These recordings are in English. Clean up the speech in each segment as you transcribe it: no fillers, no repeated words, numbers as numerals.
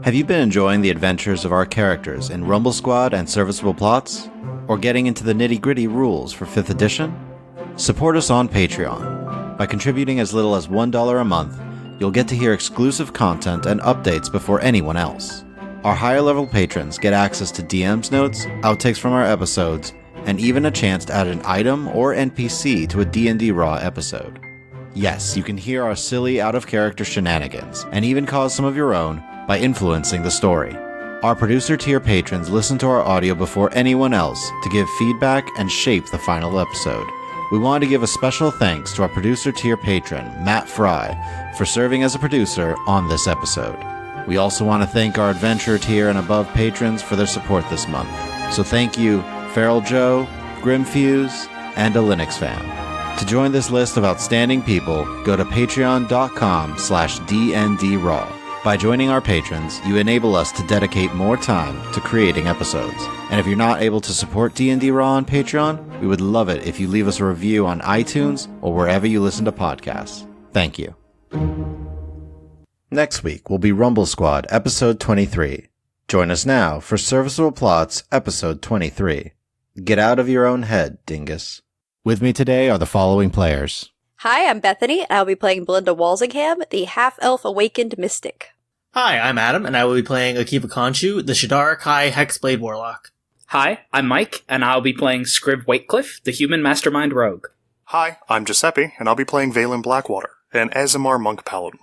Have you been enjoying the adventures of our characters in Rumble Squad and Serviceable Plots? Or getting into the nitty-gritty rules for 5th edition? Support us on Patreon. By contributing as little as $1 a month, you'll get to hear exclusive content and updates before anyone else. Our higher-level patrons get access to DM's notes, outtakes from our episodes, and even a chance to add an item or NPC to a D&D Raw episode. Yes, you can hear our silly, out-of-character shenanigans, and even cause some of your own by influencing the story. Our producer tier patrons listen to our audio before anyone else to give feedback and shape the final episode. We want to give a special thanks to our producer tier patron, Matt Fry, for serving as a producer on this episode. We also want to thank our adventurer tier and above patrons for their support this month. So thank you, Feral Joe, Grimfuse, and a Linux fan. To join this list of outstanding people, go to patreon.com/DNDRaw. By joining our patrons, you enable us to dedicate more time to creating episodes. And if you're not able to support D&D Raw on Patreon, we would love it if you leave us a review on iTunes or wherever you listen to podcasts. Thank you. Next week will be Rumble Squad, Episode 23. Join us now for Serviceable Plots, Episode 23. Get out of your own head, Dingus. With me today are the following players. Hi, I'm Bethany, and I'll be playing Belinda Walsingham, the half-elf awakened mystic. Hi, I'm Adam, and I will be playing Akiva Khonshu, the Shadar Kai Hexblade Warlock. Hi, I'm Mike, and I'll be playing Scriv Waitcliffe, the human mastermind rogue. Hi, I'm Giuseppe, and I'll be playing Valen Blackwater, an Azimar monk paladin.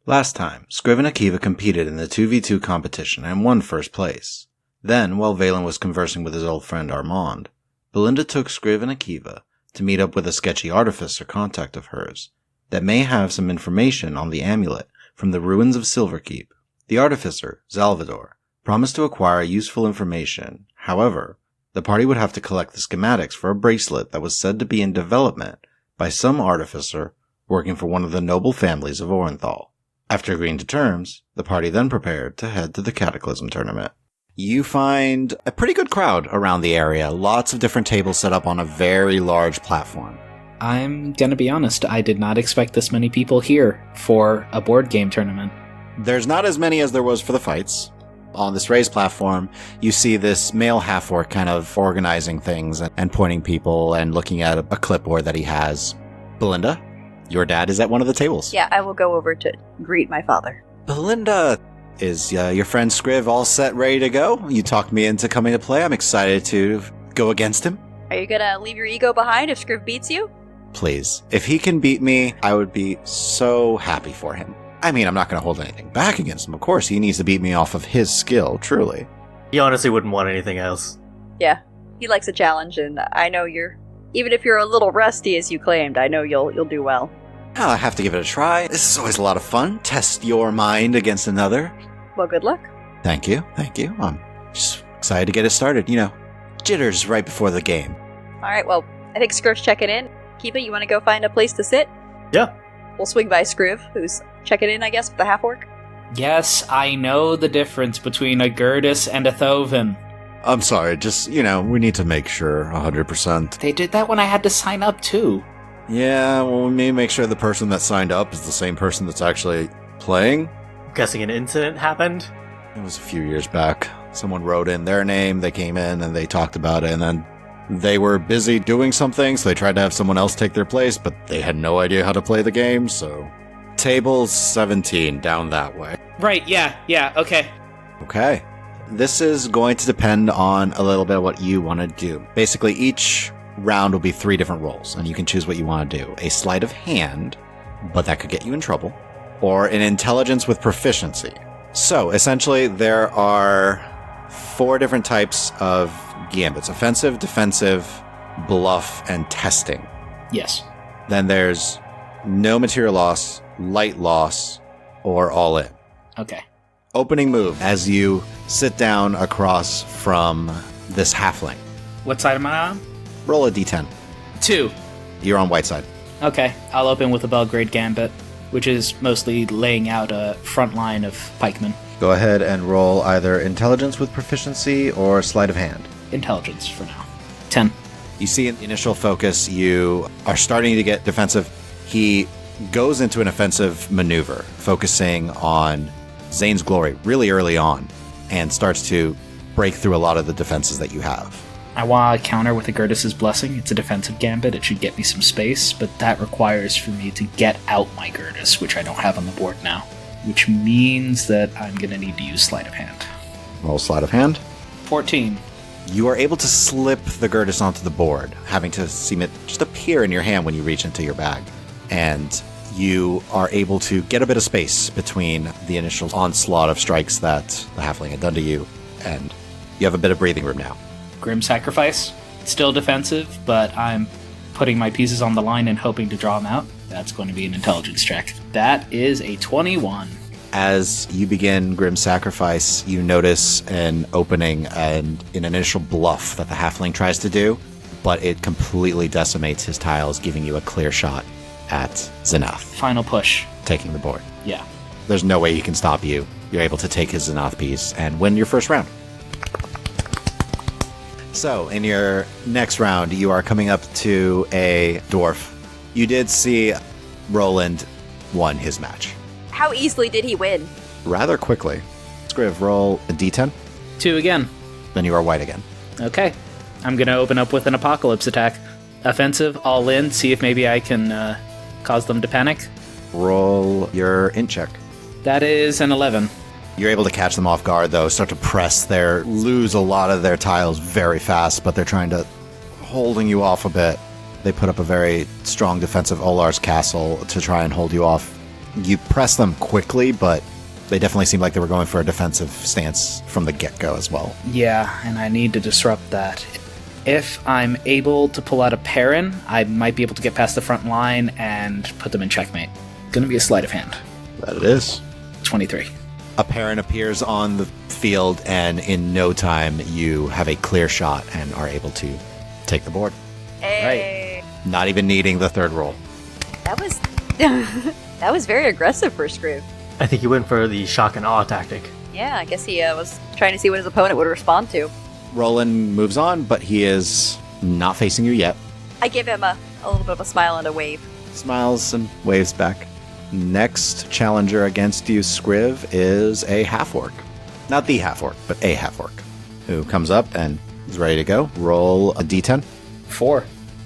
Last time, Scriv and Akiva competed in the 2v2 competition and won first place. Then, while Valen was conversing with his old friend Armand, Belinda took Scriv and Akiva to meet up with a sketchy artificer contact of hers that may have some information on the amulet from the ruins of Silverkeep. The artificer, Zalvador, promised to acquire useful information. However, the party would have to collect the schematics for a bracelet that was said to be in development by some artificer working for one of the noble families of Orenthal. After agreeing to terms, the party then prepared to head to the Cataclysm tournament. You find a pretty good crowd around the area, lots of different tables set up on a very large platform. I'm gonna be honest, I did not expect this many people here for a board game tournament. There's not as many as there was for the fights. On this raised platform, you see this male half-orc kind of organizing things and pointing people and looking at a clipboard that he has. Belinda? Your dad is at one of the tables. Yeah, I will go over to greet my father. Belinda, is your friend Scriv all set, ready to go? You talked me into coming to play. I'm excited to go against him. Are you gonna leave your ego behind if Scriv beats you? Please. If he can beat me, I would be so happy for him. I mean, I'm not going to hold anything back against him. Of course, he needs to beat me off of his skill, truly. He honestly wouldn't want anything else. Yeah, he likes a challenge, and I know even if you're a little rusty as you claimed, I know you'll do well. I'll have to give it a try. This is always a lot of fun. Test your mind against another. Well, good luck. Thank you. I'm just excited to get it started. You know, jitters right before the game. Alright, well, I think Scriv's checking in. Kiva, you want to go find a place to sit? Yeah. We'll swing by Scriv, who's checking in, I guess, with the half-orc. Yes, I know the difference between a Gertis and a Thovin. I'm sorry, just, we need to make sure 100%. They did that when I had to sign up, too. Yeah, well, we may make sure the person that signed up is the same person that's actually playing. Guessing an incident happened? It was a few years back. Someone wrote in their name, they came in, and they talked about it, and then they were busy doing something, so they tried to have someone else take their place, but they had no idea how to play the game, so... Table 17, down that way. Right, yeah, okay. Okay. This is going to depend on a little bit of what you want to do. Basically, each round will be 3 different rolls, and you can choose what you want to do. A sleight of hand, but that could get you in trouble, or an intelligence with proficiency. So, essentially, there are 4 different types of gambits. Offensive, defensive, bluff, and testing. Yes. Then there's no material loss, light loss, or all in. Okay. Opening move as you sit down across from this halfling. What side am I on? Roll a d10. 2. You're on white side. Okay, I'll open with a Belgrade Gambit. which is mostly laying out a front line of pikemen. Go ahead and roll either intelligence with proficiency or sleight of hand. Intelligence for now. 10. You see in the initial focus, you are starting to get defensive. He goes into an offensive maneuver, focusing on Zane's glory really early on, and starts to break through a lot of the defenses that you have. I want to counter with a Gertis's Blessing. It's a defensive gambit. It should get me some space, but that requires for me to get out my Gertis, which I don't have on the board now, which means that I'm going to need to use Sleight of Hand. Roll sleight of hand. 14. You are able to slip the Gertis onto the board, having to seem it just appear in your hand when you reach into your bag. And you are able to get a bit of space between the initial onslaught of strikes that the halfling had done to you, and you have a bit of breathing room now. Grim Sacrifice. Still defensive, but I'm putting my pieces on the line and hoping to draw them out. That's going to be an intelligence check. That is a 21. As you begin Grim Sacrifice, you notice an opening and an initial bluff that the halfling tries to do, but it completely decimates his tiles, giving you a clear shot at Xanath, Final push. taking the board. Yeah. There's no way he can stop you. You're able to take his Xanath piece and win your first round. So, in your next round, you are coming up to a dwarf. You did see Roland won his match. How easily did he win? Rather quickly. Scriv, roll a d10. 2 again. Then you are white again. Okay. I'm going to open up with an Apocalypse attack. Offensive, all in, see if maybe I can cause them to panic. Roll your int check. That is an 11. You're able to catch them off guard, though, start to press lose a lot of their tiles very fast, but they're trying to holding you off a bit. They put up a very strong defensive Olar's castle to try and hold you off. You press them quickly, but they definitely seem like they were going for a defensive stance from the get-go as well. Yeah, and I need to disrupt that. If I'm able to pull out a Perrin, I might be able to get past the front line and put them in checkmate. Gonna be a sleight of hand. That it is. 23. A Perrin appears on the field, and in no time you have a clear shot and are able to take the board. Hey. Not even needing the third roll. That was that was very aggressive for Scriv. I think he went for the shock and awe tactic. Yeah, I guess he was trying to see what his opponent would respond to. Roland moves on, but he is not facing you yet. I give him a little bit of a smile and a wave. Smiles and waves back. Next challenger against you, Scriv, is a half-orc. Not the half-orc, but a half-orc, who comes up and is ready to go. Roll a d10. 4.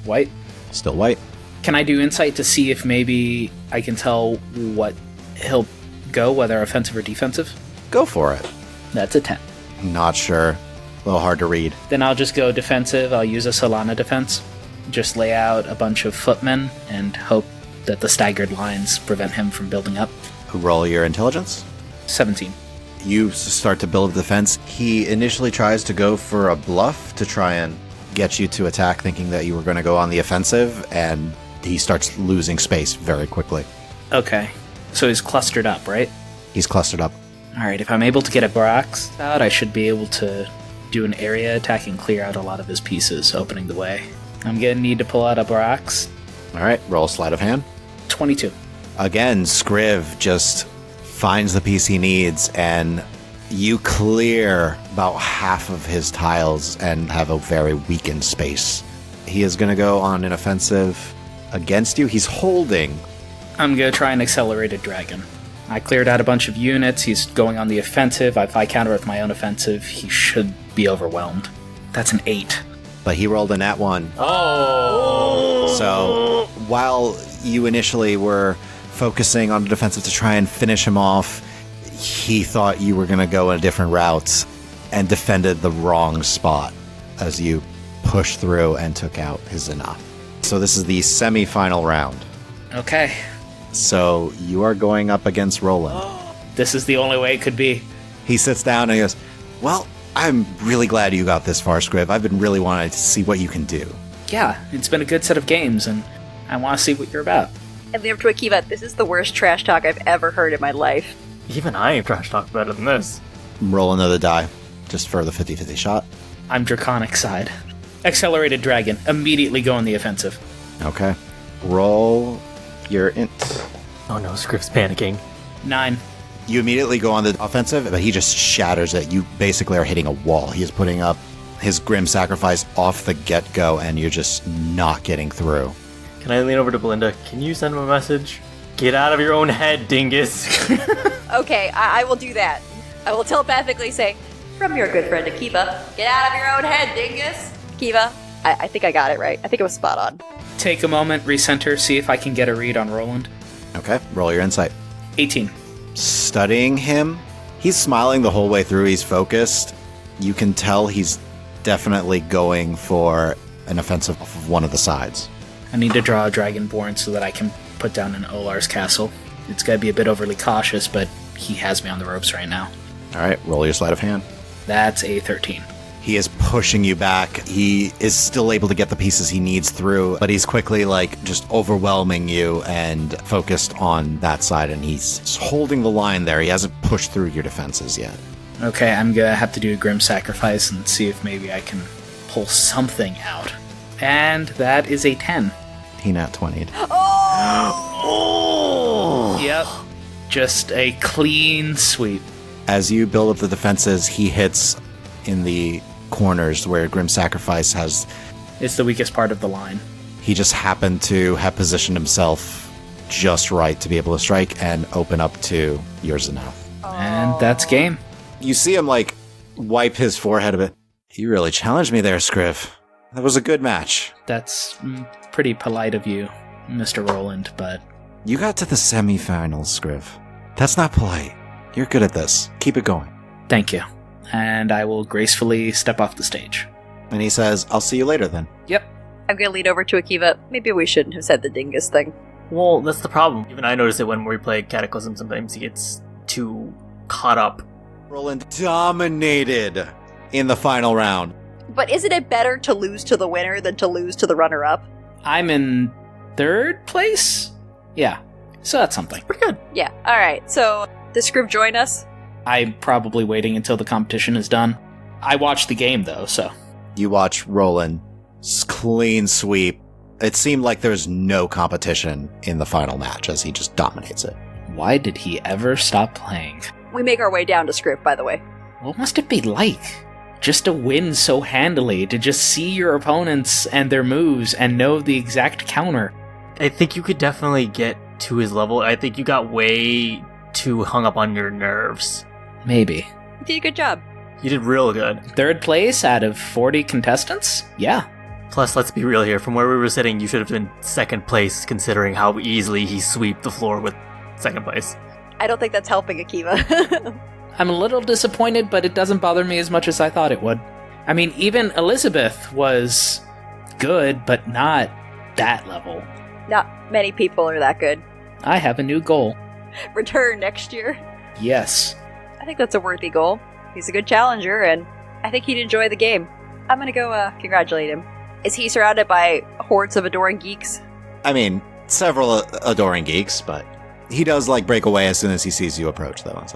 White. Still white. Can I do insight to see if maybe I can tell what he'll go, whether offensive or defensive? Go for it. That's a 10. Not sure. A little hard to read. Then I'll just go defensive. I'll use a Solana defense. Just lay out a bunch of footmen and hope that the staggered lines prevent him from building up. Roll your intelligence. 17. You start to build a defense. He initially tries to go for a bluff to try and get you to attack, thinking that you were going to go on the offensive, and he starts losing space very quickly. Okay. So he's clustered up, right? He's clustered up. Alright, if I'm able to get a Barax out, I should be able to do an area attack and clear out a lot of his pieces, opening the way. I'm going to need to pull out a Barax. All right, roll a sleight of hand. 22. Again, Scriv just finds the piece he needs, and you clear about half of his tiles and have a very weakened space. He is going to go on an offensive against you. He's holding. I'm going to try an accelerated dragon. I cleared out a bunch of units. He's going on the offensive. If I counter with my own offensive, he should be overwhelmed. That's an 8. But he rolled a nat 1. Oh! So while you initially were focusing on the defensive to try and finish him off, he thought you were going to go in a different route and defended the wrong spot as you pushed through and took out his Enough. So this is the semi-final round. Okay. So you are going up against Roland. This is the only way it could be. He sits down and he goes, well, I'm really glad you got this far, Scriv. I've been really wanting to see what you can do. Yeah, it's been a good set of games, and I want to see what you're about. And leave to Akiva, this is the worst trash talk I've ever heard in my life. Even I ain't trash talk better than this. Roll another die, just for the 50-50 shot. I'm Draconic side. Accelerated Dragon. Immediately go on the offensive. Okay. Roll your int. Oh no, Scriv's panicking. 9. You immediately go on the offensive, but he just shatters it. You basically are hitting a wall. He is putting up his Grim Sacrifice off the get-go, and you're just not getting through. Can I lean over to Belinda? Can you send him a message? Get out of your own head, Dingus. Okay, I will do that. I will telepathically say, from your good friend Akiva, get out of your own head, Dingus. Akiva, I think I got it right. I think it was spot on. Take a moment, recenter, see if I can get a read on Roland. Okay, roll your insight. 18. Studying him, he's smiling the whole way through. He's focused. You can tell he's definitely going for an offensive off of one of the sides. I need to draw a Dragonborn so that I can put down an Olar's castle. It's going to be a bit overly cautious, but he has me on the ropes right now. All right, roll your sleight of hand. That's a 13. He is pushing you back. He is still able to get the pieces he needs through, but he's quickly, just overwhelming you and focused on that side, and he's holding the line there. He hasn't pushed through your defenses yet. Okay, I'm going to have to do a Grim Sacrifice and see if maybe I can pull something out. And that is a 10. He nat 20'd. Oh! Yep. Just a clean sweep. As you build up the defenses, he hits in the corners where Grim Sacrifice has... It's the weakest part of the line. He just happened to have positioned himself just right to be able to strike and open up to yours enough. And that's game. You see him, wipe his forehead a bit. You really challenged me there, Scriv. That was a good match. That's pretty polite of you, Mr. Roland, but... You got to the semifinals, Scriv. That's not polite. You're good at this. Keep it going. Thank you. And I will gracefully step off the stage. And he says, I'll see you later then. Yep. I'm going to lead over to Akiva. Maybe we shouldn't have said the Dingus thing. Well, that's the problem. Even I notice it when we play Cataclysm. Sometimes he gets too caught up. Roland dominated in the final round. But isn't it better to lose to the winner than to lose to the runner-up? I'm in 3rd place? Yeah. So that's something. Pretty good. Yeah, alright. So, does Scriv join us? I'm probably waiting until the competition is done. I watched the game, though, so... You watch Roland clean sweep. It seemed like there's no competition in the final match as he just dominates it. Why did he ever stop playing? We make our way down to Scriv, by the way. What must it be like? Just to win so handily, to just see your opponents and their moves and know the exact counter. I think you could definitely get to his level. I think you got way too hung up on your nerves. Maybe. You did a good job. You did real good. 3rd place out of 40 contestants? Yeah. Plus, let's be real here. From where we were sitting, you should have been 2nd place, considering how easily he swept the floor with 2nd place. I don't think that's helping Akiva. I'm a little disappointed, but it doesn't bother me as much as I thought it would. I mean, even Elizabeth was good, but not that level. Not many people are that good. I have a new goal. Return next year. Yes. I think that's a worthy goal. He's a good challenger, and I think he'd enjoy the game. I'm gonna go congratulate him. Is he surrounded by hordes of adoring geeks? I mean, several adoring geeks, but he does break away as soon as he sees you approach, though. It's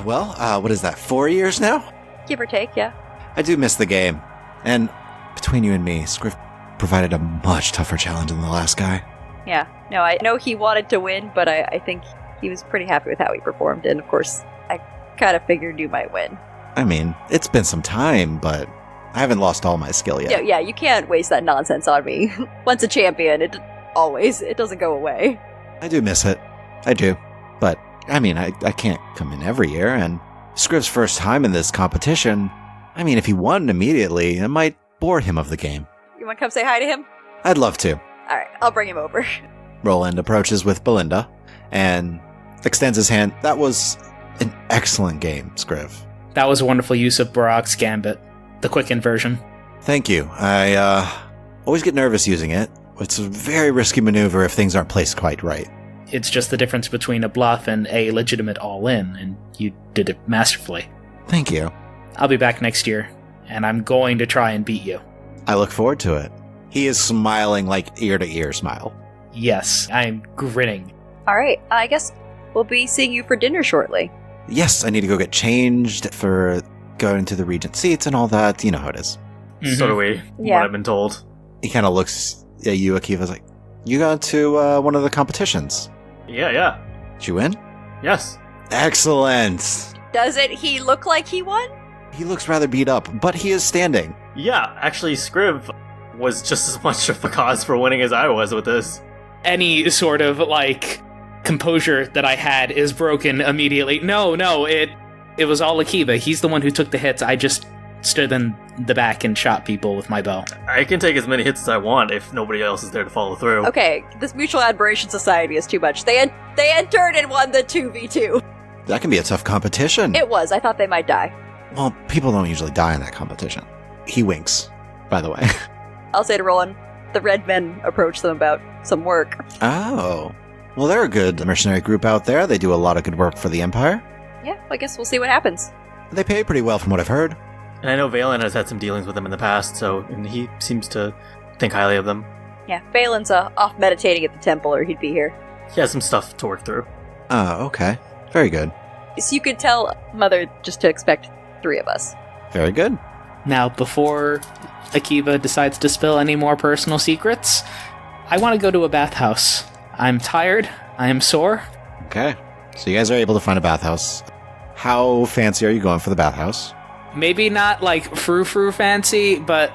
what is that, 4 years now? Give or take, yeah. I do miss the game. And between you and me, Scriv provided a much tougher challenge than the last guy. Yeah. No, I know he wanted to win, but I think he was pretty happy with how he performed, and of course, I kind of figured you might win. I mean, it's been some time, but I haven't lost all my skill yet. Yeah, you can't waste that nonsense on me. Once a champion, it doesn't go away. I do miss it. I do. But, I mean, I can't come in every year, and Scriv's first time in this competition, I mean, if he won immediately, it might bore him of the game. You want to come say hi to him? I'd love to. Alright, I'll bring him over. Roland approaches with Belinda and extends his hand. That was an excellent game, Scriv. That was a wonderful use of Barak's Gambit, the quickened version. Thank you. I always get nervous using it. It's a very risky maneuver if things aren't placed quite right. It's just the difference between a bluff and a legitimate all-in, and you did it masterfully. Thank you. I'll be back next year, and I'm going to try and beat you. I look forward to it. He is smiling ear-to-ear smile. Yes, I'm grinning. Alright, I guess we'll be seeing you for dinner shortly. Yes, I need to go get changed for going to the Regent seats and all that. You know how it is. Mm-hmm. So do we, Yeah. what I've been told. He kind of looks at you, Akiva's like, you got to one of the competitions. Yeah. Did you win? Yes. Excellent! Doesn't he look like he won? He looks rather beat up, but he is standing. Yeah, actually, Scriv was just as much of a cause for winning as I was with this. Any sort of, composure that I had is broken immediately. No, it was all Akiva. He's the one who took the hits. I just stood in the back and shot people with my bow. I can take as many hits as I want if nobody else is there to follow through. Okay, this Mutual Admiration Society is too much. They entered and won the 2v2. That can be a tough competition. It was. I thought they might die. Well, people don't usually die in that competition. He winks, by the way. I'll say to Roland, the Red Men approached them about some work. Oh. Well, they're a good mercenary group out there. They do a lot of good work for the Empire. Yeah, I guess we'll see what happens. They pay pretty well from what I've heard. And I know Valen has had some dealings with them in the past, and he seems to think highly of them. Yeah, Valen's off meditating at the temple, or he'd be here. He has some stuff to work through. Oh, okay. Very good. So you could tell Mother just to expect 3 of us. Very good. Now, before Akiva decides to spill any more personal secrets, I want to go to a bathhouse. I'm tired. I am sore. Okay. So you guys are able to find a bathhouse. How fancy are you going for the bathhouse? Maybe not frou-frou fancy, but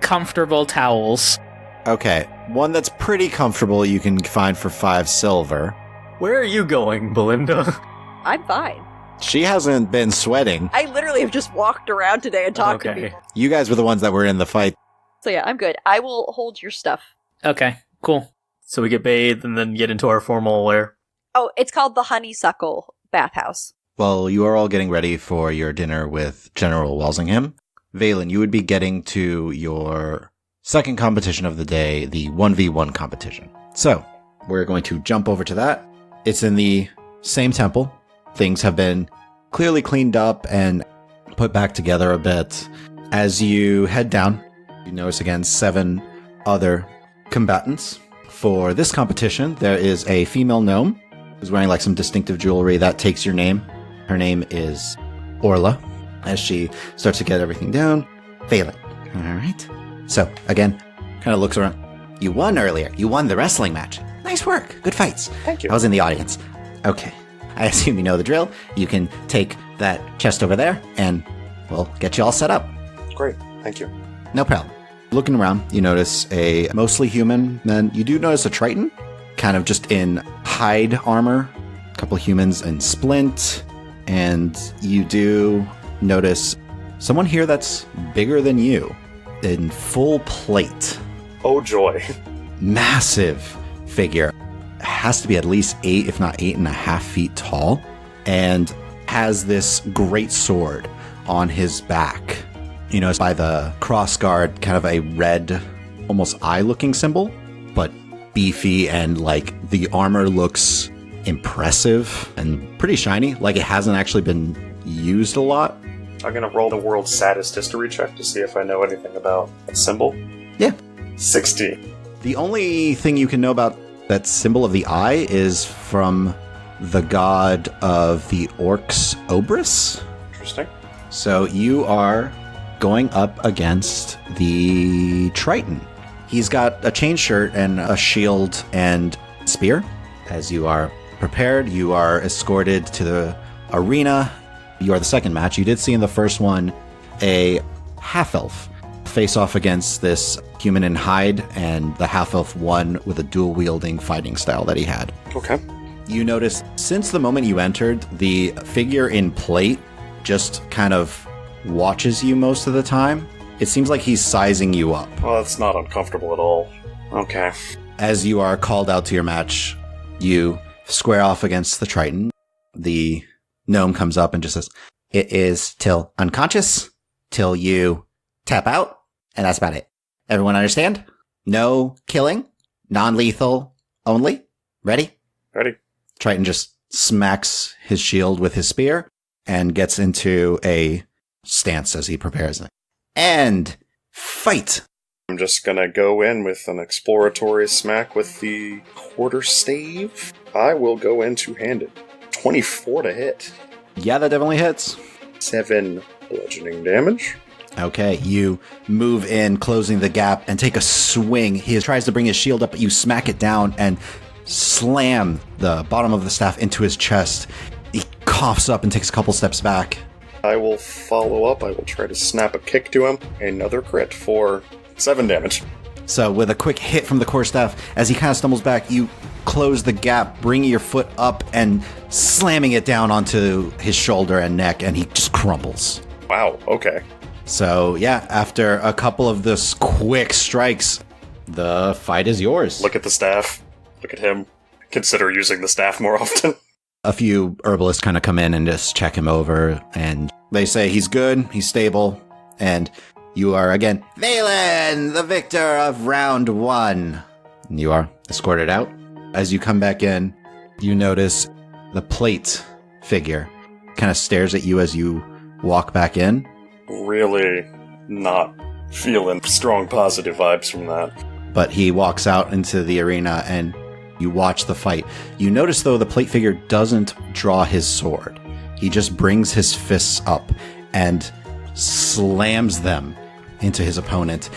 comfortable towels. Okay. One that's pretty comfortable you can find for 5 silver. Where are you going, Belinda? I'm fine. She hasn't been sweating. I literally have just walked around today and talked to people. You guys were the ones that were in the fight. So yeah, I'm good. I will hold your stuff. Okay, cool. So we get bathed and then get into our formal wear. Oh, it's called the Honeysuckle Bathhouse. Well, you are all getting ready for your dinner with General Walsingham. Valen, you would be getting to your second competition of the day, the 1v1 competition. So, we're going to jump over to that. It's in the same temple. Things have been clearly cleaned up and put back together a bit. As you head down, you notice again 7 other combatants. For this competition, there is a female gnome who's wearing some distinctive jewelry that takes your name. Her name is Orla. As she starts to get everything down, Valen. All right. So, again, kind of looks around. You won earlier. You won the wrestling match. Nice work. Good fights. Thank you. I was in the audience. Okay. I assume you know the drill. You can take that chest over there, and we'll get you all set up. Great. Thank you. No problem. Looking around, you notice a mostly human, then you do notice a Triton, kind of just in hide armor, a couple humans in splint, and you do notice someone here that's bigger than you, in full plate. Oh, joy. Massive figure. Has to be at least 8, if not 8.5 feet tall, and has this great sword on his back. You know, it's by the cross guard, kind of a red, almost eye-looking symbol, but beefy, and the armor looks impressive and pretty shiny, like it hasn't actually been used a lot. I'm gonna roll the world's saddest history check to see if I know anything about that symbol. Yeah. 60. The only thing you can know about that symbol of the eye is from the god of the orcs, Obrus. Interesting. So you are going up against the Triton. He's got a chain shirt and a shield and spear. As you are prepared, you are escorted to the arena. You are the second match. You did see in the first one a half-elf face off against this human in hide, and the half-elf won with a dual-wielding fighting style that he had. Okay. You notice, since the moment you entered, the figure in plate just kind of watches you most of the time. It seems like he's sizing you up. Well, that's not uncomfortable at all. Okay. As you are called out to your match, you square off against the Triton. The gnome comes up and just says, "It is till unconscious, till you tap out, and that's about it. Everyone understand? No killing, non-lethal only. Ready?" Ready. Triton just smacks his shield with his spear and gets into a stance as he prepares it. And fight! I'm just gonna go in with an exploratory smack with the quarterstave. I will go in two-handed. 24 to hit. Yeah, that definitely hits. 7 bludgeoning damage. Okay, you move in, closing the gap, and take a swing. He tries to bring his shield up, but you smack it down, and slam the bottom of the staff into his chest. He coughs up and takes a couple steps back. I will follow up. I will try to snap a kick to him. Another crit for 7 damage. So with a quick hit from the quarterstaff, as he kind of stumbles back, you close the gap, bringing your foot up and slamming it down onto his shoulder and neck, and he just crumbles. Wow, okay. So yeah, after a couple of those quick strikes, the fight is yours. Look at the staff. Look at him. Consider using the staff more often. A few herbalists kind of come in and just check him over, and they say he's good, he's stable, and you are again Valen, the victor of round 1. You are escorted out. As you come back in, you notice the plate figure kind of stares at you as you walk back in. Really not feeling strong positive vibes from that. But he walks out into the arena and you watch the fight. You notice, though, the plate figure doesn't draw his sword. He just brings his fists up and slams them into his opponent.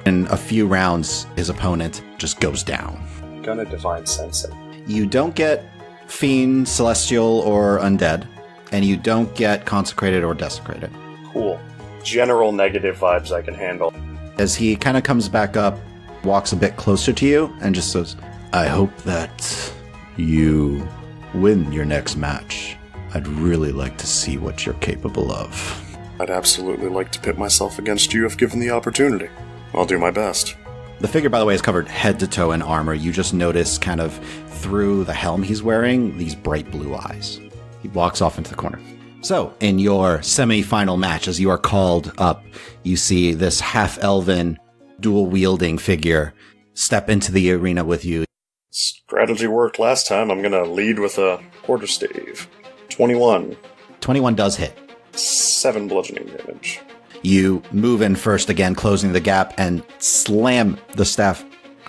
In a few rounds, his opponent just goes down. Gonna divine sense it. You don't get fiend, celestial, or undead, and you don't get consecrated or desecrated. Cool. General negative vibes I can handle. As he kind of comes back up, walks a bit closer to you, and just says, I hope that you win your next match. I'd really like to see what you're capable of. I'd absolutely like to pit myself against you if given the opportunity. I'll do my best. The figure, by the way, is covered head to toe in armor. You just notice kind of through the helm he's wearing these bright blue eyes. He walks off into the corner. So, in your semi-final match, as you are called up, you see this half-elven, dual-wielding figure step into the arena with you. Strategy worked last time. I'm gonna lead with a quarterstave. 21. 21 does hit. 7 bludgeoning damage. You move in first again, closing the gap, and slam the staff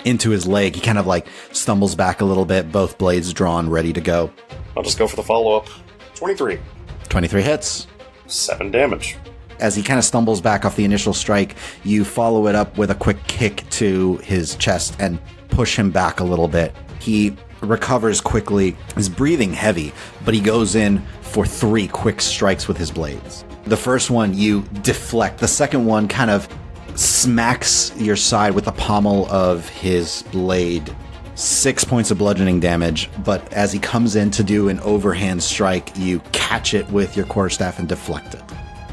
into his leg. He kind of like stumbles back a little bit, both blades drawn, ready to go. I'll just go for the follow-up. 23. 23 hits. 7 damage. As he kind of stumbles back off the initial strike, you follow it up with a quick kick to his chest and push him back a little bit. He recovers quickly, is breathing heavy, but he goes in for 3 quick strikes with his blades. The first one you deflect. The second one kind of smacks your side with the pommel of his blade. 6 points of bludgeoning damage, but as he comes in to do an overhand strike, you catch it with your quarterstaff and deflect it.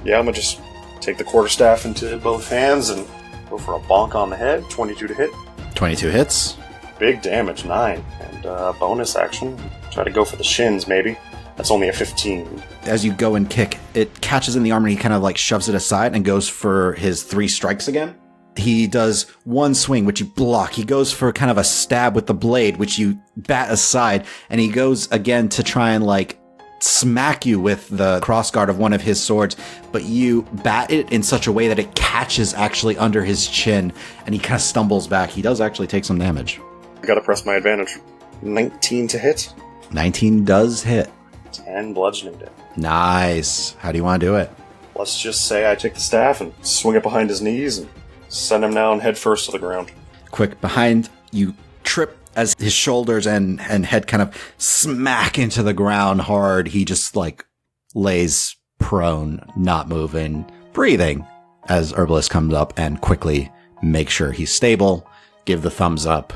Yeah, I'm gonna just take the quarterstaff into both hands and go for a bonk on the head. 22 to hit. 22 hits. Big damage, 9. And bonus action, try to go for the shins, maybe. That's only a 15. As you go and kick, it catches in the arm and he kind of like shoves it aside and goes for his 3 strikes again. He does one swing, which you block. He goes for kind of a stab with the blade, which you bat aside. And he goes again to try and like smack you with the crossguard of one of his swords, but you bat it in such a way that it catches actually under his chin, and he kind of stumbles back. He does actually take some damage. I gotta press my advantage. 19 to hit. 19 does hit. 10 bludgeoning damage. Nice. How do you want to do it? Let's just say I take the staff and swing it behind his knees and send him down head first to the ground. Quick, behind, you trip as his shoulders and head kind of smack into the ground hard. He just like lays prone, not moving, breathing, as Herbalist comes up and quickly make sure he's stable, give the thumbs up,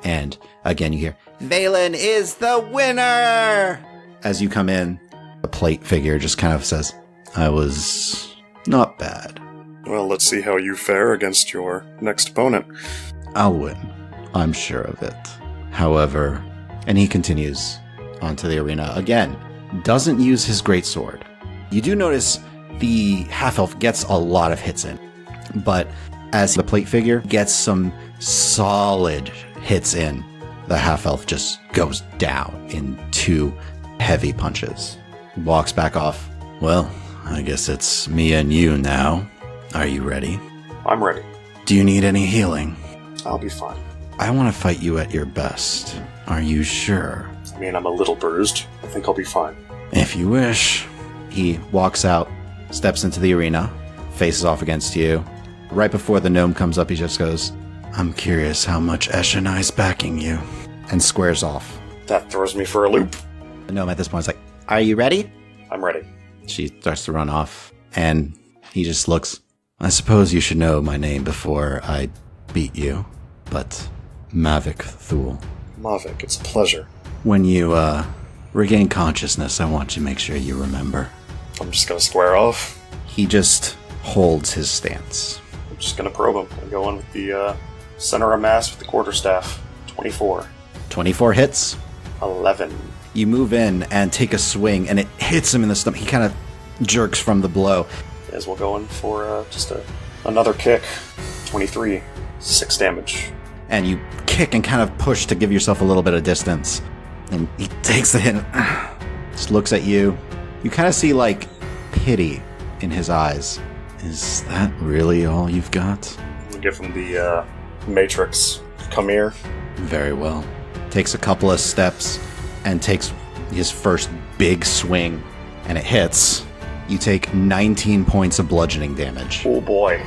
and again you hear, Valen is the winner! As you come in, the plate figure just kind of says, I was not bad. Well, let's see how you fare against your next opponent. I'll win. I'm sure of it. However, and he continues onto the arena again, doesn't use his greatsword. You do notice the half-elf gets a lot of hits in, but as the plate figure gets some solid hits in, the half-elf just goes down in 2 heavy punches. Walks back off. Well, I guess it's me and you now. Are you ready? I'm ready. Do you need any healing? I'll be fine. I want to fight you at your best. Are you sure? I mean, I'm a little bruised. I think I'll be fine. If you wish. He walks out, steps into the arena, faces off against you. Right before the gnome comes up, he just goes, I'm curious how much Eshenai's backing you. and squares off. That throws me for a loop. The gnome at this point is like, are you ready? I'm ready. She starts to run off, and he just looks. I suppose you should know my name before I beat you, but Mavic Thule. Mavic, it's a pleasure. When you, regain consciousness, I want to make sure you remember. I'm just gonna square off. He just holds his stance. I'm just gonna probe him. I'm going with the, center of mass with the quarterstaff. 24. 24 hits. 11. You move in and take a swing, and it hits him in the stomach. He kind of jerks from the blow. As we'll go in for just another kick. 23. 6 damage. And you kick and kind of push to give yourself a little bit of distance. And he takes the hit and just looks at you. You kind of see, like, pity in his eyes. Is that really all you've got? We'll give him the Matrix. Come here. Very well. Takes a couple of steps and takes his first big swing, and it hits. You take 19 points of bludgeoning damage. Oh boy.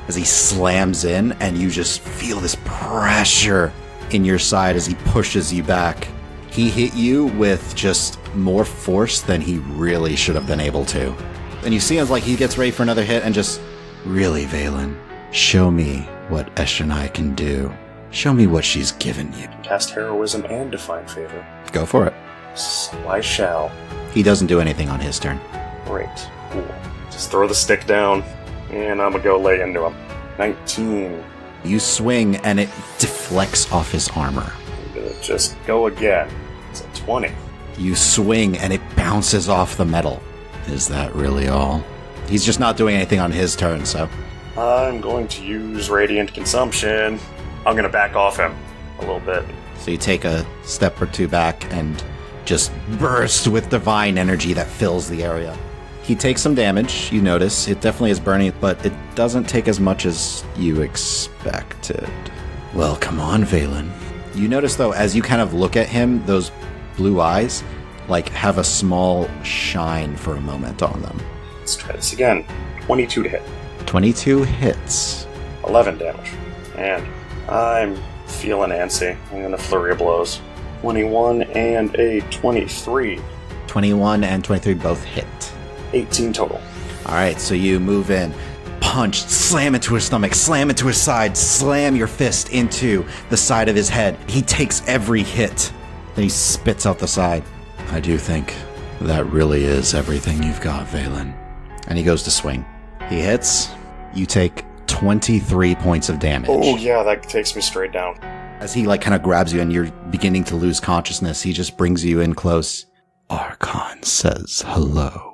As he slams in, and you just feel this pressure in your side as he pushes you back. He hit you with just more force than he really should have been able to. And you see him like he gets ready for another hit and just, really, Valen, show me what Eshonai can do. Show me what she's given you. Cast Heroism and Define Favor. Go for it. So I shall. He doesn't do anything on his turn. Great. Cool. Just throw the stick down, and I'm gonna go lay into him. 19. You swing, and it deflects off his armor. I'm gonna just go again. It's a 20. You swing, and it bounces off the metal. Is that really all? He's just not doing anything on his turn, so... I'm going to use Radiant Consumption. I'm gonna back off him a little bit. So you take a step or two back and just burst with divine energy that fills the area. He takes some damage, you notice. It definitely is burning, but it doesn't take as much as you expected. Well, come on, Valen. You notice, though, as you kind of look at him, those blue eyes, like, have a small shine for a moment on them. Let's try this again. 22 to hit. 22 hits. 11 damage. And I'm feeling antsy. I'm gonna flurry of blows. 21 and a 23. 21 and 23 both hit. 18 total. Alright, so you move in, punch, slam into his stomach, slam into his side, slam your fist into the side of his head. He takes every hit, then he spits out the side. I do think that really is everything you've got, Valen. And he goes to swing. He hits, you take 23 points of damage. Oh yeah, that takes me straight down. As he, like, kind of grabs you and you're beginning to lose consciousness, he just brings you in close. Archon says hello.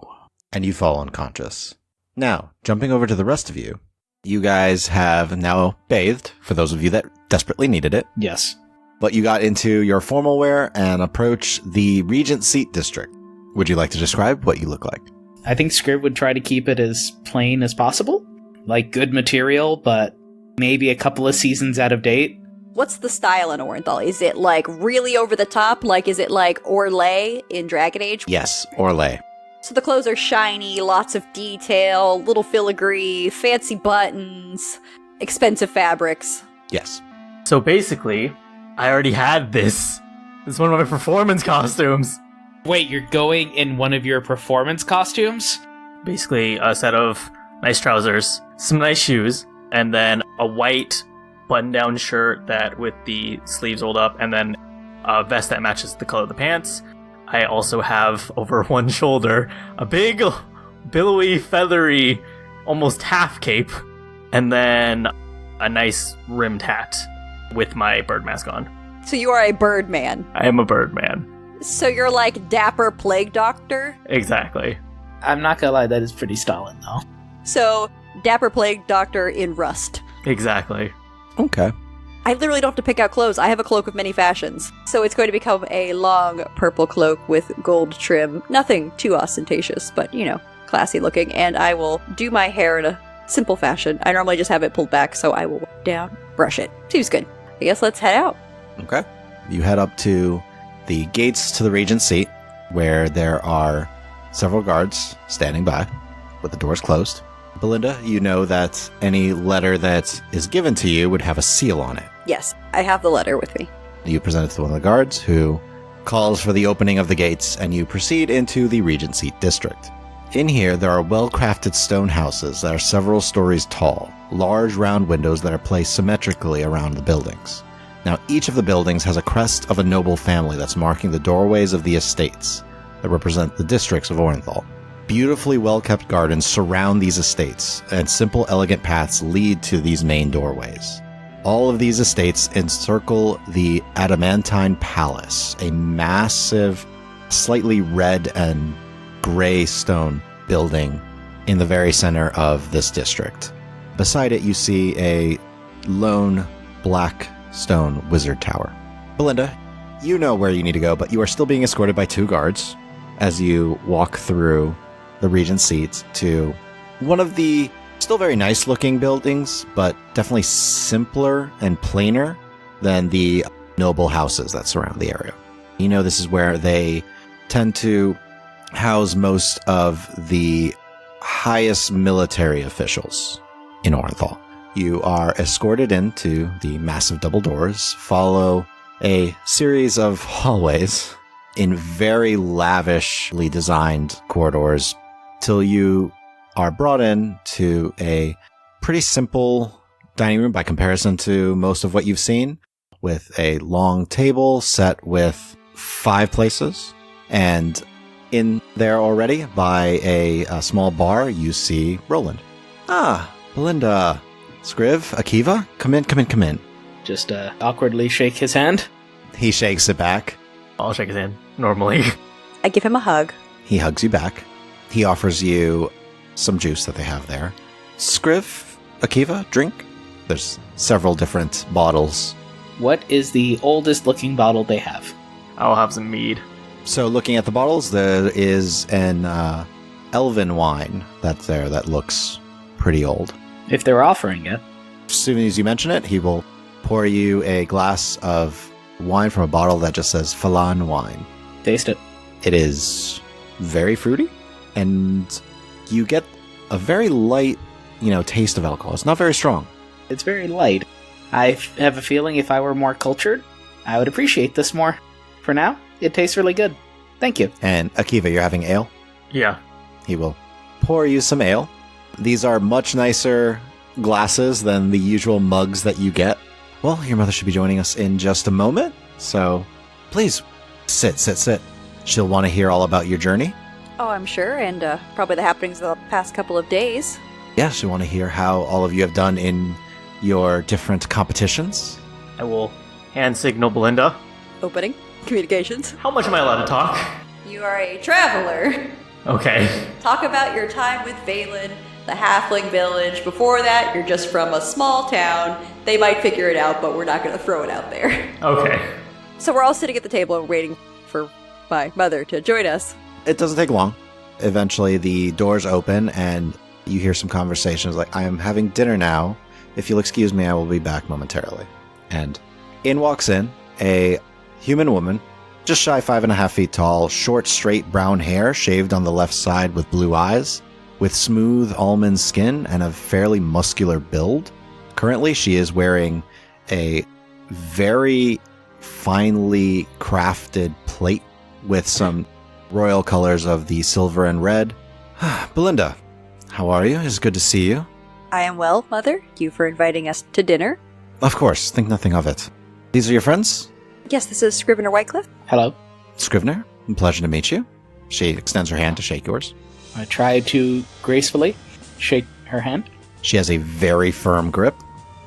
And you fall unconscious. Now, jumping over to the rest of you, you guys have now bathed, for those of you that desperately needed it. Yes. But you got into your formal wear and approach the Regent Seat District. Would you like to describe what you look like? I think Scriv would try to keep it as plain as possible. Like, good material, but maybe a couple of seasons out of date. What's the style in Orenthal? Is it, like, really over the top? Like, is it like Orlais in Dragon Age? Yes, Orlais. So the clothes are shiny, lots of detail, little filigree, fancy buttons, expensive fabrics. Yes. So basically, I already had this. This is one of my performance costumes. Wait, you're going in one of your performance costumes? Basically, a set of nice trousers, some nice shoes, and then a white button-down shirt that with the sleeves rolled up, and then a vest that matches the color of the pants. I also have over one shoulder a big, billowy, feathery, almost half cape, and then a nice rimmed hat with my bird mask on. So you are a bird man. I am a bird man. So you're like dapper plague doctor? Exactly. I'm not gonna lie, that is pretty Stalin, though. So, dapper plague doctor in rust. Exactly. Okay. I literally don't have to pick out clothes. I have a cloak of many fashions. So it's going to become a long purple cloak with gold trim. Nothing too ostentatious, but, you know, classy looking. And I will do my hair in a simple fashion. I normally just have it pulled back, so I will wipe down, brush it. Seems good. I guess let's head out. Okay. You head up to the gates to the Regent's Seat, where there are several guards standing by with the doors closed. Belinda, you know that any letter that is given to you would have a seal on it. Yes, I have the letter with me. You present it to one of the guards, who calls for the opening of the gates, and you proceed into the Regency District. In here, there are well-crafted stone houses that are several stories tall, large round windows that are placed symmetrically around the buildings. Now, each of the buildings has a crest of a noble family that's marking the doorways of the estates that represent the districts of Orenthal. Beautifully well-kept gardens surround these estates, and simple, elegant paths lead to these main doorways. All of these estates encircle the Adamantine Palace, a massive, slightly red and gray stone building in the very center of this district. Beside it, you see a lone black stone wizard tower. Belinda, you know where you need to go, but you are still being escorted by 2 guards as you walk through the Regent's seats to one of the still very nice looking buildings, but definitely simpler and plainer than the noble houses that surround the area. You know, this is where they tend to house most of the highest military officials in Orenthal. You are escorted into the massive double doors, follow a series of hallways in very lavishly designed corridors, till you are brought in to a pretty simple dining room by comparison to most of what you've seen, with a long table set with 5 places, and in there already by a small bar, you see Roland. Ah, Belinda, Scriv, Akiva, come in. Just awkwardly shake his hand. He shakes it back. I'll shake his hand, normally. I give him a hug. He hugs you back. He offers you some juice that they have there. Scriv, Akiva, drink. There's several different bottles. What is the oldest looking bottle they have? I'll have some mead. So looking at the bottles, there is an elven wine that's there that looks pretty old. If they're offering it. As soon as you mention it, he will pour you a glass of wine from a bottle that just says Valen wine. Taste it. It is very fruity, and you get a very light, taste of alcohol. It's not very strong. It's very light. I have a feeling if I were more cultured, I would appreciate this more. For now, it tastes really good. Thank you. And Akiva, you're having ale? Yeah. He will pour you some ale. These are much nicer glasses than the usual mugs that you get. Well, your mother should be joining us in just a moment, so please, sit. She'll want to hear all about your journey. Oh, I'm sure, and probably the happenings of the past couple of days. Yeah, she'll want to hear how all of you have done in your different competitions. I will hand signal Belinda. Opening communications. How much am I allowed to talk? You are a traveler. Okay. Talk about your time with Valen, the halfling village. Before that, you're just from a small town. They might figure it out, but we're not going to throw it out there. Okay. So we're all sitting at the table and waiting for my mother to join us. It doesn't take long. Eventually, the doors open, and you hear some conversations like, I am having dinner now. If you'll excuse me, I will be back momentarily. And in walks in a human woman, just shy 5.5 feet tall, short, straight brown hair, shaved on the left side with blue eyes, with smooth almond skin and a fairly muscular build. Currently, she is wearing a very finely crafted plate with some royal colors of the silver and red. Belinda, how are you? It's good to see you. I am well, Mother. Thank you for inviting us to dinner. Of course, think nothing of it. These are your friends? Yes, this is Scrivener Whitecliff. Hello. Scrivener, pleasure to meet you. She extends her hand to shake yours. I try to gracefully shake her hand. She has a very firm grip.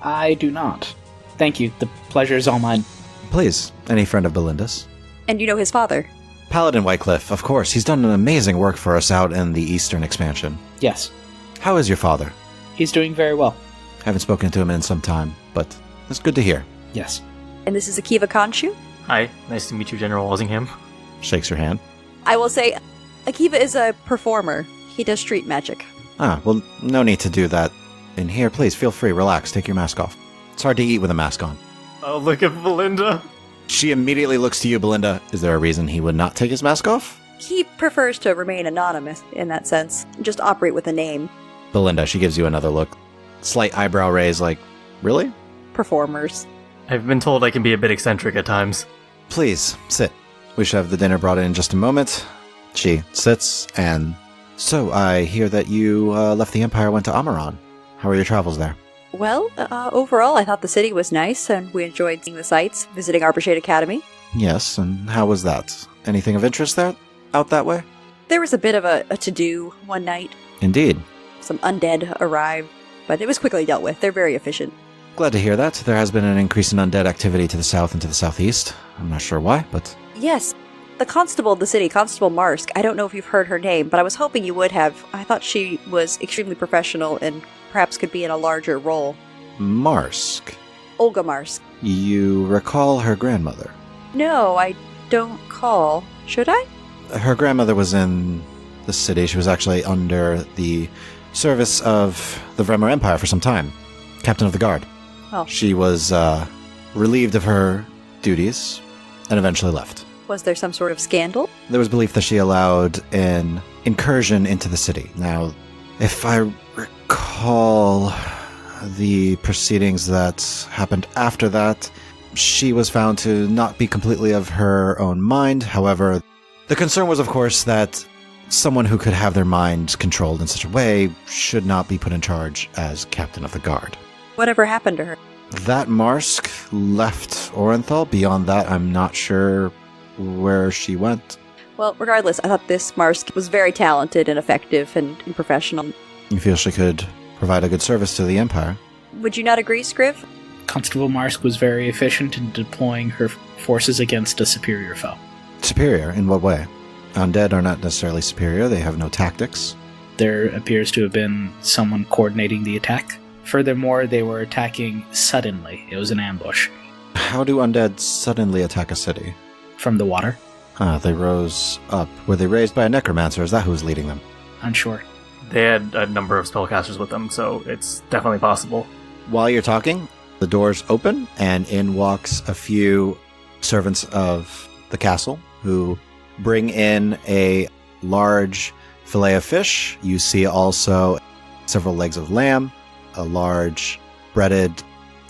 I do not. Thank you. The pleasure is all mine. Please, any friend of Belinda's. And you know his father. Paladin Whitecliff, of course. He's done an amazing work for us out in the Eastern expansion. Yes. How is your father? He's doing very well. Haven't spoken to him in some time, but it's good to hear. Yes. And this is Akiva Khonshu. Hi, nice to meet you, General Walsingham. Shakes her hand. I will say, Akiva is a performer. He does street magic. Ah, well, no need to do that. In here, please, feel free, relax, take your mask off. It's hard to eat with a mask on. Oh, look at Belinda. She immediately looks to you, Belinda. Is there a reason he would not take his mask off? He prefers to remain anonymous in that sense. Just operate with a name. Belinda, she gives you another look. Slight eyebrow raise, like, really? Performers. I've been told I can be a bit eccentric at times. Please, sit. We should have the dinner brought in just a moment. She sits, and... So, I hear that you left the Empire, went to Amaran. How were your travels there? Well, overall, I thought the city was nice, and we enjoyed seeing the sights, visiting Arborshade Academy. Yes, and how was that? Anything of interest there? Out that way? There was a bit of a to-do one night. Indeed. Some undead arrived, but it was quickly dealt with. They're very efficient. Glad to hear that. There has been an increase in undead activity to the south and to the southeast. I'm not sure why, but... Yes, the constable of the city, Constable Marsk, I don't know if you've heard her name, but I was hoping you would have. I thought she was extremely professional and perhaps could be in a larger role. Marsk? Olga Marsk. You recall her grandmother? No, I don't call. Should I? Her grandmother was in the city. She was actually under the service of the Vremer Empire for some time. Captain of the Guard. Oh. She was relieved of her duties and eventually left. Was there some sort of scandal? There was belief that she allowed an incursion into the city. Now, if I recall the proceedings that happened after that, she was found to not be completely of her own mind. However, the concern was, of course, that someone who could have their mind controlled in such a way should not be put in charge as Captain of the Guard. Whatever happened to her? That Marsk left Orenthal. Beyond that, I'm not sure where she went. Well, regardless, I thought this Marsk was very talented and effective and professional. You feel she could provide a good service to the Empire? Would you not agree, Scriv? Constable Marsk was very efficient in deploying her forces against a superior foe. Superior? In what way? Undead are not necessarily superior. They have no tactics. There appears to have been someone coordinating the attack. Furthermore, they were attacking suddenly. It was an ambush. How do undead suddenly attack a city? From the water. They rose up. Were they raised by a necromancer? Is that who's leading them? Unsure. They had a number of spellcasters with them, so it's definitely possible. While you're talking, the doors open, and in walks a few servants of the castle who bring in a large fillet of fish. You see also several legs of lamb, a large breaded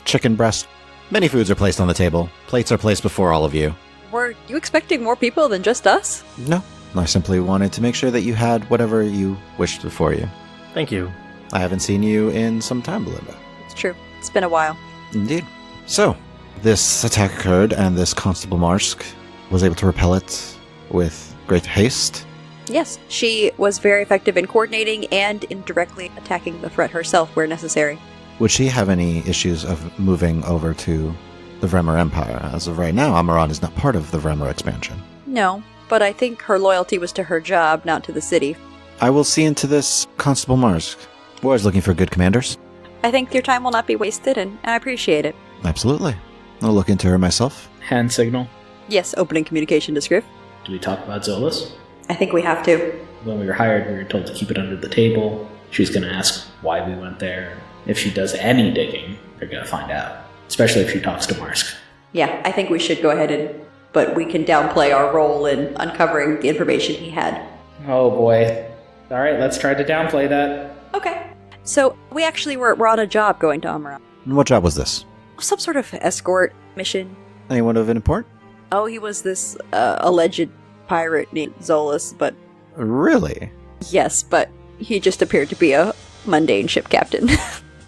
chicken breast. Many foods are placed on the table. Plates are placed before all of you. Were you expecting more people than just us? No, I simply wanted to make sure that you had whatever you wished before you. Thank you. I haven't seen you in some time, Belinda. It's true. It's been a while. Indeed. So, this attack occurred, and this Constable Marsk was able to repel it with great haste. Yes, she was very effective in coordinating and in directly attacking the threat herself where necessary. Would she have any issues of moving over to the Vremer Empire? As of right now, Amaran is not part of the Vremer expansion. No, but I think her loyalty was to her job, not to the city. I will see into this, Constable Marsk. We're always looking for good commanders. I think your time will not be wasted, and I appreciate it. Absolutely. I'll look into her myself. Hand signal. Yes, opening communication to Scriv. Do we talk about Zolas? I think we have to. When we were hired, we were told to keep it under the table. She's going to ask why we went there. If she does any digging, they're going to find out. Especially if she talks to Marsk. Yeah, I think we should go ahead but we can downplay our role in uncovering the information he had. Oh boy. Alright, let's try to downplay that. Okay. So, we actually were on a job going to Amaran. And what job was this? Some sort of escort mission. Anyone of import? Oh, he was this alleged pirate named Zolas, but... Really? Yes, but he just appeared to be a mundane ship captain.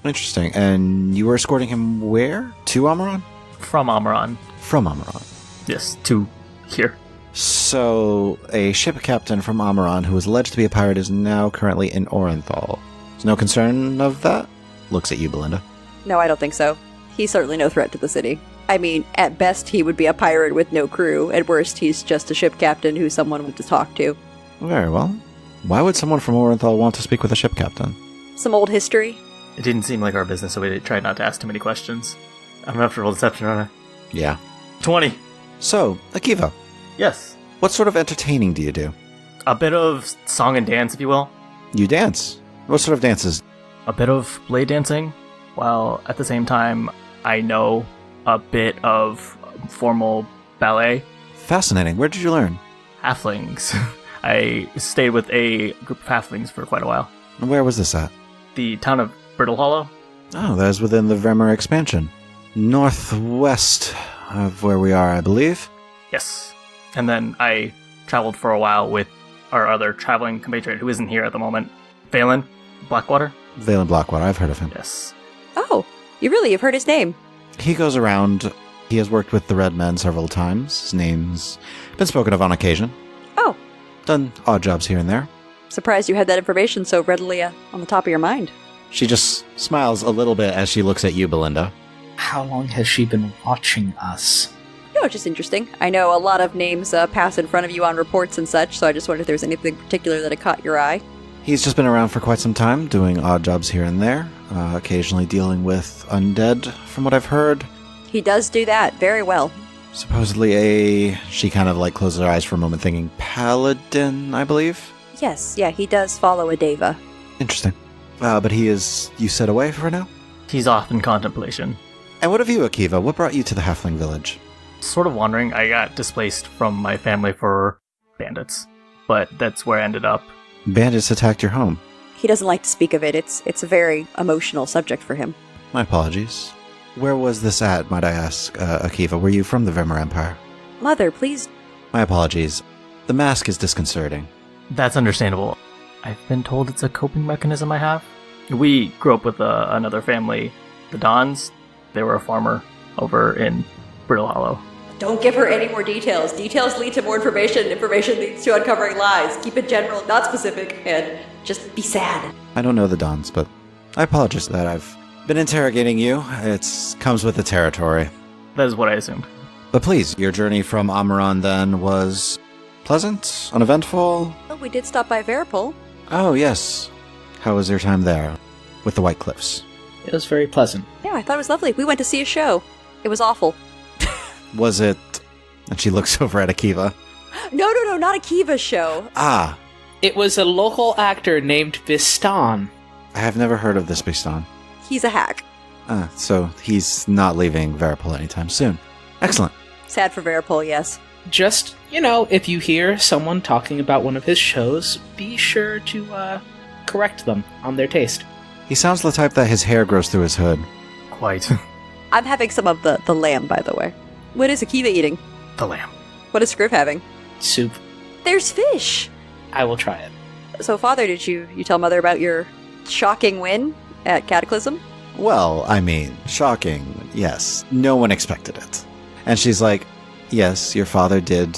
Interesting. And you were escorting him where? To Amaran? From Amaran. From Amaran. Yes, to here. So, a ship captain from Amaran who is alleged to be a pirate is now currently in Orenthal. There's no concern of that? Looks at you, Belinda. No, I don't think so. He's certainly no threat to the city. I mean, at best he would be a pirate with no crew. At worst, he's just a ship captain who someone would to talk to. Very well. Why would someone from Orenthal want to speak with a ship captain? Some old history. It didn't seem like our business, so we tried not to ask too many questions. I'm up to roll deception, aren't I? Yeah. 20. So, Akiva, Yes. what sort of entertaining do you do? A bit of song and dance, if you will. You dance. What sort of dances? A bit of blade dancing, while at the same time, I know a bit of formal ballet. Fascinating. Where did you learn? Halflings. I stayed with a group of halflings for quite a while. Where was this at? The town of Brittle Hollow. Oh, that is within the Vremer expansion. northwest of where we are, I believe. Yes. And then I traveled for a while with our other traveling compatriot who isn't here at the moment, Valen Blackwater. Valen Blackwater, I've heard of him. Yes. Oh, you really have heard his name. He goes around. He has worked with the Red Men several times. His name's been spoken of on occasion. Oh. Done odd jobs here and there. Surprised you had that information so readily on the top of your mind. She just smiles a little bit as she looks at you, Belinda. How long has she been watching us? No, just interesting. I know a lot of names pass in front of you on reports and such, so I just wondered if there was anything particular that had caught your eye. He's just been around for quite some time, doing odd jobs here and there, occasionally dealing with undead, from what I've heard. He does do that very well. Supposedly she kind of like closes her eyes for a moment thinking, paladin, I believe? Yes, yeah, he does follow a deva. Interesting. But he is, you said, away for now? He's off in contemplation. And what of you, Akiva? What brought you to the Halfling Village? Sort of wandering. I got displaced from my family for bandits, but that's where I ended up. Bandits attacked your home. He doesn't like to speak of it. It's a very emotional subject for him. My apologies. Where was this at, might I ask, Akiva? Were you from the Vimmer Empire? Mother, please. My apologies. The mask is disconcerting. That's understandable. I've been told it's a coping mechanism I have. We grew up with another family, the Dons. They were a farmer over in Brittle Hollow. Don't give her any more details. Details lead to more information. Information leads to uncovering lies. Keep it general, not specific, and just be sad. I don't know the Dons, but I apologize that I've been interrogating you. It comes with the territory. That is what I assumed. But please, your journey from Amaran then was pleasant? Uneventful? Well, we did stop by Veripol. Oh, yes. How was your time there? With the White Cliffs? It was very pleasant. Yeah, I thought it was lovely. We went to see a show. It was awful. Was it... And she looks over at Akiva. No, not Akiva's show. Ah, It was a local actor named Vistan. I have never heard of this Bistan. He's a hack. So he's not leaving Veripol anytime soon. Excellent. Sad for Veripol, yes. Just, if you hear someone talking about one of his shows, be sure to correct them on their taste. He sounds the type that his hair grows through his hood. Quite. I'm having some of the lamb, by the way. What is Akiva eating? The lamb. What is Scriv having? Soup. There's fish! I will try it. So, Father, did you tell Mother about your shocking win at Cataclysm? Well, I mean, shocking, yes. No one expected it. And she's like, yes, your father did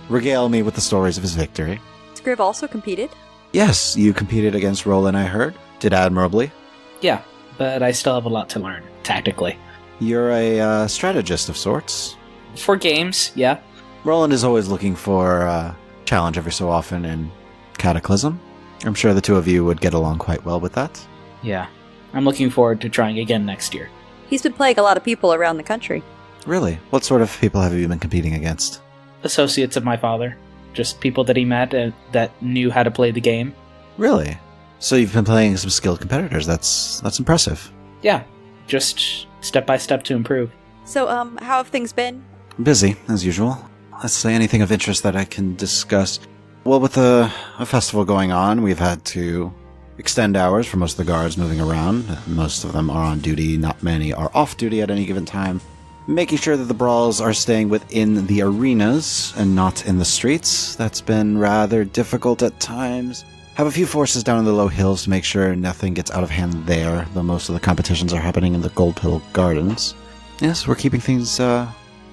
regale me with the stories of his victory. Scriv also competed. Yes, you competed against Roland, I heard. Did admirably. Yeah, but I still have a lot to learn, tactically. You're a strategist of sorts. For games, yeah. Roland is always looking for a challenge every so often in Cataclysm. I'm sure the two of you would get along quite well with that. Yeah. I'm looking forward to trying again next year. He's been playing a lot of people around the country. Really? What sort of people have you been competing against? Associates of my father. Just people that he met that knew how to play the game. Really? So you've been playing some skilled competitors. That's impressive. Yeah. Just step by step to improve. So, how have things been? Busy, as usual. Let's say anything of interest that I can discuss. Well, with a festival going on, we've had to extend hours for most of the guards moving around. Most of them are on duty, not many are off duty at any given time. Making sure that the brawls are staying within the arenas and not in the streets. That's been rather difficult at times. Have a few forces down in the low hills to make sure nothing gets out of hand there, though most of the competitions are happening in the Gold Pill Gardens. Yes, we're keeping things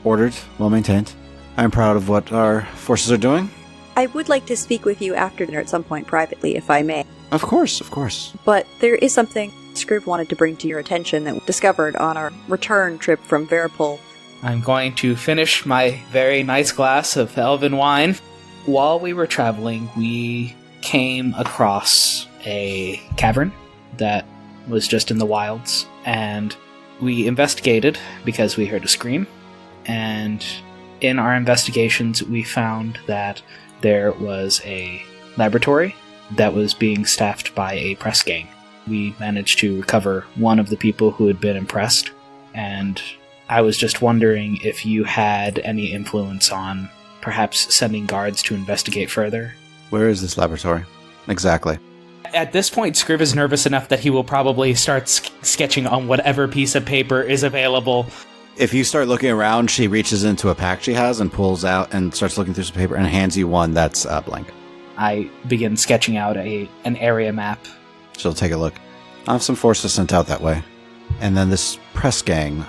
ordered, well-maintained. I'm proud of what our forces are doing. I would like to speak with you after dinner at some point privately, if I may. Of course. But there is something Scriv wanted to bring to your attention that we discovered on our return trip from Veripol. I'm going to finish my very nice glass of elven wine. While we were traveling, we came across a cavern that was just in the wilds, and we investigated because we heard a scream, and in our investigations we found that there was a laboratory that was being staffed by a press gang. We managed to recover one of the people who had been impressed, and I was just wondering if you had any influence on perhaps sending guards to investigate further. Where is this laboratory? Exactly. At this point, Scriv is nervous enough that he will probably start sketching on whatever piece of paper is available. If you start looking around, she reaches into a pack she has and pulls out and starts looking through some paper and hands you one that's blank. I begin sketching out an area map. She'll take a look. I have some forces sent out that way. And then this press gang,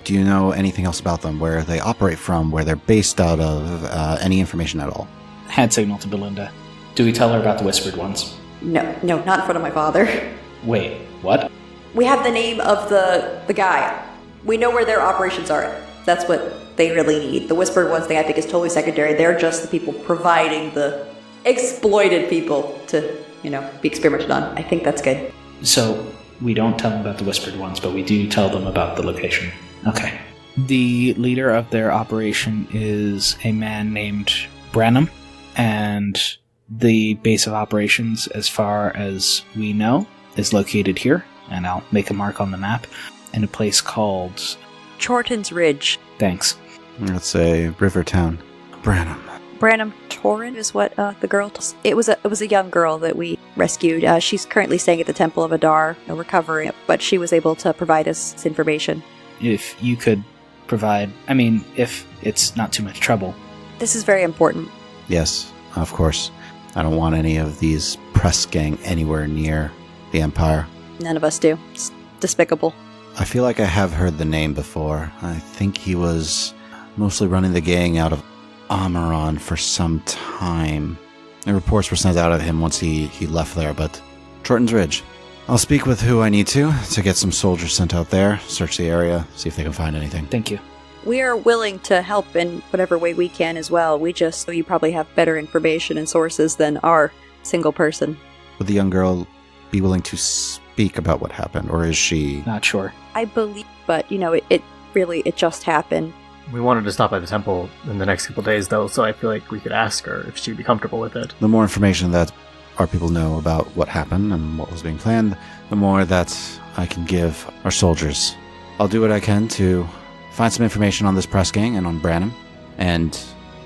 do you know anything else about them? Where they operate from, where they're based out of, any information at all? Hand signal to Belinda. Do we tell her about the Whispered Ones? No, not in front of my father. Wait, what? We have the name of the guy. We know where their operations are. That's what they really need. The Whispered Ones thing I think is totally secondary. They're just the people providing the exploited people to, be experimented on. I think that's good. So, we don't tell them about the Whispered Ones, but we do tell them about the location. Okay. The leader of their operation is a man named Branham, and the base of operations, as far as we know, is located here, and I'll make a mark on the map, in a place called... Chorton's Ridge. Thanks. That's a river town. Branham Torin is what the girl... It was a young girl that we rescued. She's currently staying at the Temple of Adar, recovering, but she was able to provide us this information. If you could provide... if it's not too much trouble. This is very important. Yes, of course. I don't want any of these press gang anywhere near the Empire. None of us do. It's despicable. I feel like I have heard the name before. I think he was mostly running the gang out of Amaran for some time. The reports were sent out of him once he left there, but Chorton's Ridge. I'll speak with who I need to get some soldiers sent out there, search the area, see if they can find anything. Thank you. We are willing to help in whatever way we can as well. You probably have better information and sources than our single person. Would the young girl be willing to speak about what happened, or is she... Not sure. I believe, but, it just happened. We wanted to stop by the temple in the next couple days, though, so I feel like we could ask her if she'd be comfortable with it. The more information that our people know about what happened and what was being planned, the more that I can give our soldiers. I'll do what I can to find some information on this press gang and on Branham, and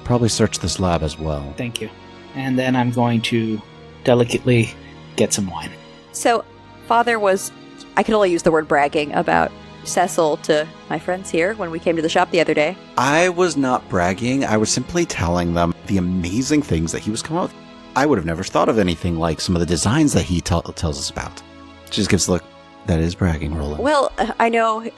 probably search this lab as well. Thank you. And then I'm going to delicately get some wine. So, Father was, I can only use the word bragging about Cecil to my friends here when we came to the shop the other day. I was not bragging. I was simply telling them the amazing things that he was coming up with. I would have never thought of anything like some of the designs that he tells us about. Just gives a look. That is bragging, Roland. Well, I know,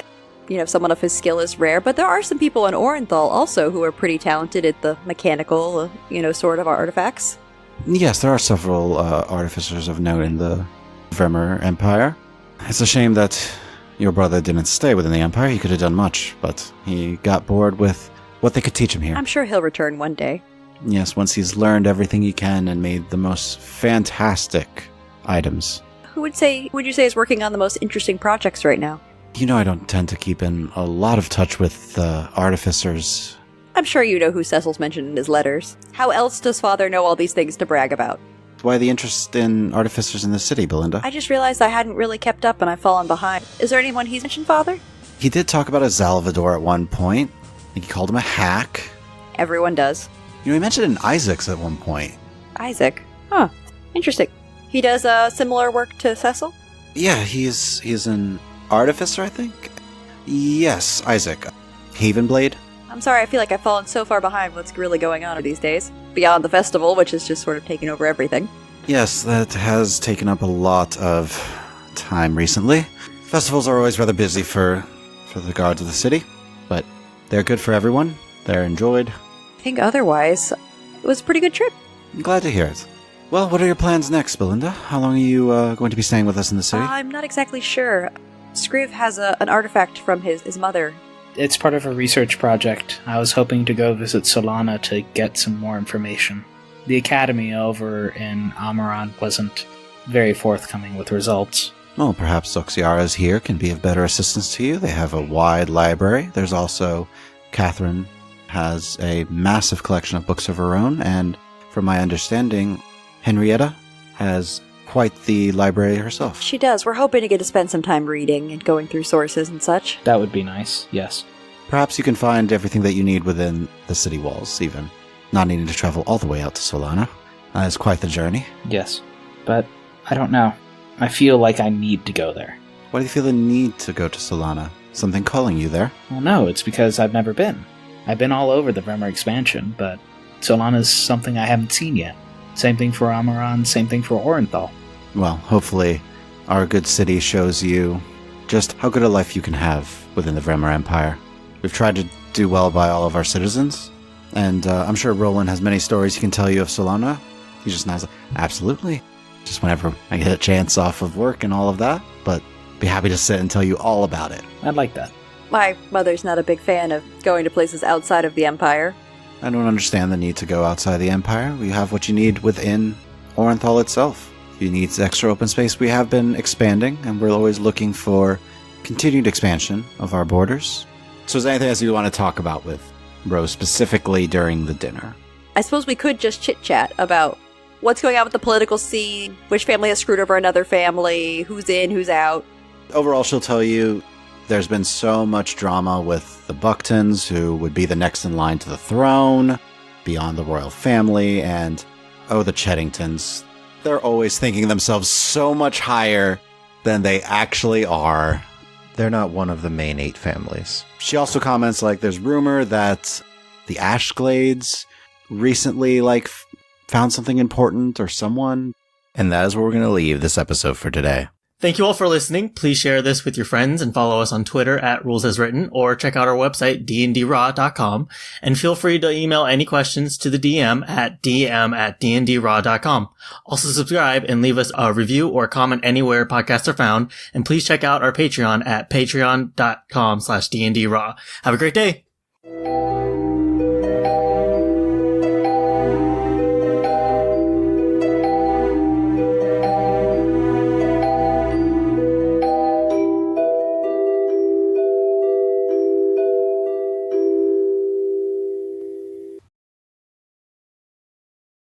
someone of his skill is rare, but there are some people in Orenthal also who are pretty talented at the mechanical, sort of artifacts. Yes, there are several artificers of note in the Vermeer Empire. It's a shame that your brother didn't stay within the Empire. He could have done much, but he got bored with what they could teach him here. I'm sure he'll return one day. Yes, once he's learned everything he can and made the most fantastic items. Who would you say is working on the most interesting projects right now? I don't tend to keep in a lot of touch with artificers. I'm sure you know who Cecil's mentioned in his letters. How else does Father know all these things to brag about? Why the interest in artificers in the city, Belinda? I just realized I hadn't really kept up and I've fallen behind. Is there anyone he's mentioned, Father? He did talk about a Salvador at one point. I think he called him a hack. Everyone does. He mentioned an Isaac's at one point. Isaac? Huh. Interesting. He does similar work to Cecil? Yeah, he's an artificer, I think? Yes, Isaac. Havenblade? I'm sorry, I feel like I've fallen so far behind what's really going on these days. Beyond the festival, which has just sort of taken over everything. Yes, that has taken up a lot of time recently. Festivals are always rather busy for the guards of the city, but they're good for everyone. They're enjoyed. I think otherwise, it was a pretty good trip. I'm glad to hear it. Well, what are your plans next, Belinda? How long are you going to be staying with us in the city? I'm not exactly sure. Scriv has an artifact from his mother. It's part of a research project. I was hoping to go visit Solana to get some more information. The academy over in Amaran wasn't very forthcoming with results. Well, perhaps Oxiara's here can be of better assistance to you. They have a wide library. There's also Catherine has a massive collection of books of her own, and from my understanding, Henrietta has quite the library herself. She does. We're hoping to get to spend some time reading and going through sources and such. That would be nice, yes. Perhaps you can find everything that you need within the city walls, even. Not needing to travel all the way out to Solana. It's quite the journey. Yes, but I don't know. I feel like I need to go there. Why do you feel the need to go to Solana? something calling you there? Well, no, it's because I've never been. I've been all over the Vremer expansion, but Solana's something I haven't seen yet. Same thing for Amaran, same thing for Orenthal. Well, hopefully our good city shows you just how good a life you can have within the Vremer Empire. We've tried to do well by all of our citizens, and I'm sure Roland has many stories he can tell you of Solana. He just nods, absolutely. Just whenever I get a chance off of work and all of that, but be happy to sit and tell you all about it. I'd like that. My mother's not a big fan of going to places outside of the Empire. I don't understand the need to go outside the Empire. We have what you need within Orenthal itself. If you need extra open space, we have been expanding, and we're always looking for continued expansion of our borders. So is there anything else you want to talk about with Rose, specifically during the dinner? I suppose we could just chit-chat about what's going on with the political scene, which family has screwed over another family, who's in, who's out. Overall, she'll tell you there's been so much drama with the Bucktons, who would be the next in line to the throne, beyond the royal family, and, the Cheddingtons. They're always thinking themselves so much higher than they actually are. They're not one of the main 8 families. She also comments, there's rumor that the Ashglades recently, found something important or someone. And that is where we're going to leave this episode for today. Thank you all for listening. Please share this with your friends and follow us on Twitter at RulesAsWritten, or check out our website, dndraw.com, and feel free to email any questions to the DM at dm@dndraw.com. Also subscribe and leave us a review or comment anywhere podcasts are found, and please check out our Patreon at patreon.com/dndraw. Have a great day!